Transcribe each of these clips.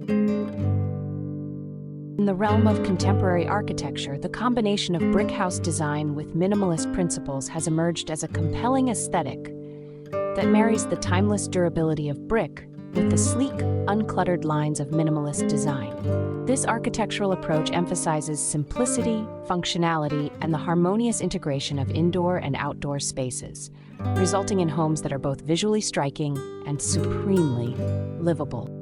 In the realm of contemporary architecture, the combination of brick house design with minimalist principles has emerged as a compelling aesthetic that marries the timeless durability of brick with the sleek, uncluttered lines of minimalist design. This architectural approach emphasizes simplicity, functionality, and the harmonious integration of indoor and outdoor spaces, resulting in homes that are both visually striking and supremely livable.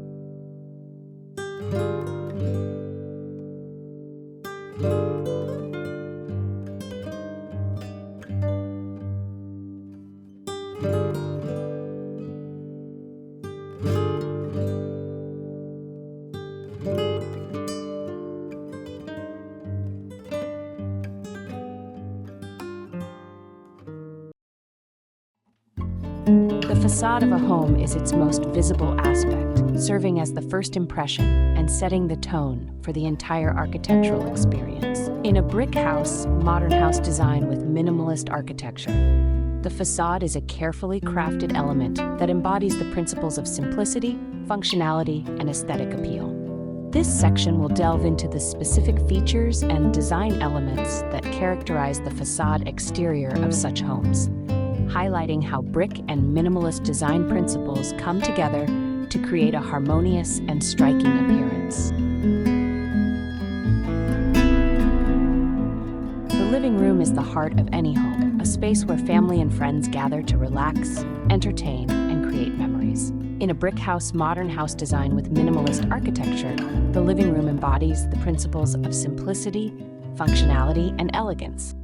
The facade of a home is its most visible aspect, serving as the first impression and setting the tone for the entire architectural experience. In a brick house, modern house design with minimalist architecture, the facade is a carefully crafted element that embodies the principles of simplicity, functionality, and aesthetic appeal. This section will delve into the specific features and design elements that characterize the facade exterior of such homes, highlighting how brick and minimalist design principles come together to create a harmonious and striking appearance. The living room is the heart of any home, a space where family and friends gather to relax, entertain, and create memories. In a brick house, modern house design with minimalist architecture, the living room embodies the principles of simplicity, functionality, and elegance.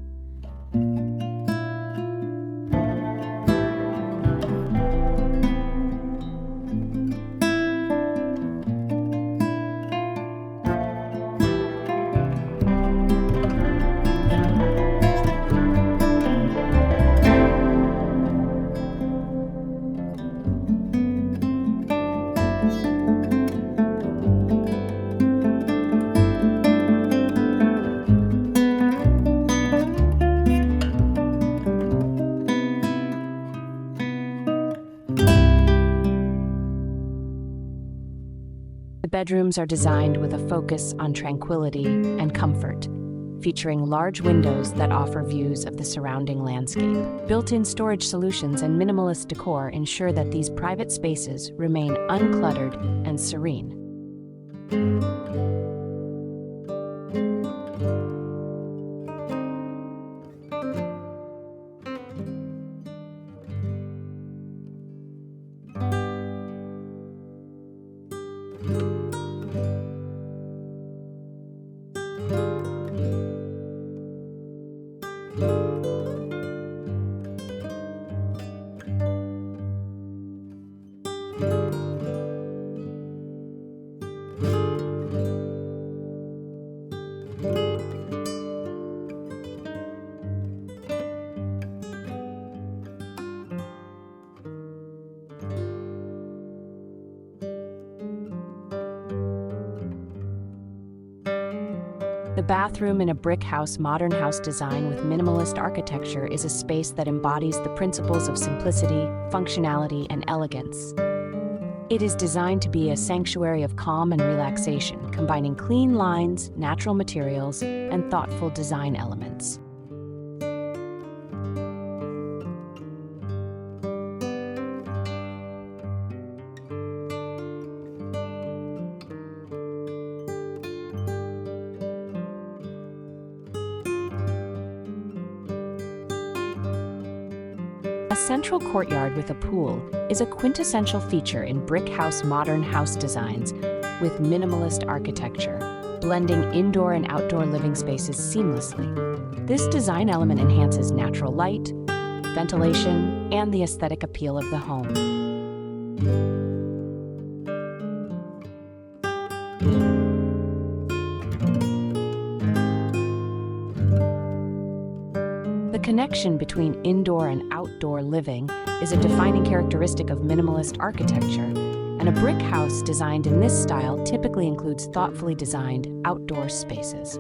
The bedrooms are designed with a focus on tranquility and comfort, featuring large windows that offer views of the surrounding landscape. Built-in storage solutions and minimalist decor ensure that these private spaces remain uncluttered and serene. The bathroom in a brick house, modern house design with minimalist architecture is a space that embodies the principles of simplicity, functionality, and elegance. It is designed to be a sanctuary of calm and relaxation, combining clean lines, natural materials, and thoughtful design elements. A central courtyard with a pool is a quintessential feature in brick house modern house designs with minimalist architecture, blending indoor and outdoor living spaces seamlessly. This design element enhances natural light, ventilation, and the aesthetic appeal of the home. The connection between indoor and outdoor living is a defining characteristic of minimalist architecture, and a brick house designed in this style typically includes thoughtfully designed outdoor spaces.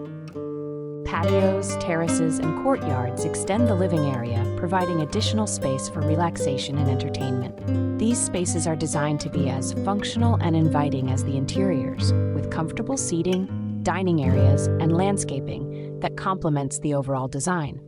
Patios, terraces, and courtyards extend the living area, providing additional space for relaxation and entertainment. These spaces are designed to be as functional and inviting as the interiors, with comfortable seating, dining areas, and landscaping that complements the overall design.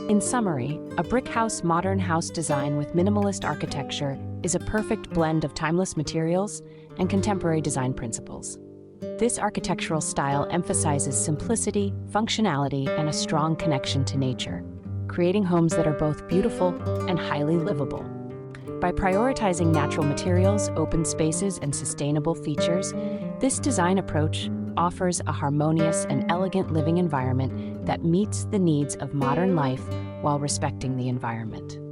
In summary, a brick house modern house design with minimalist architecture is a perfect blend of timeless materials and contemporary design principles. This architectural style emphasizes simplicity, functionality, and a strong connection to nature, creating homes that are both beautiful and highly livable. By prioritizing natural materials, open spaces, and sustainable features, this design approach offers a harmonious and elegant living environment that meets the needs of modern life while respecting the environment.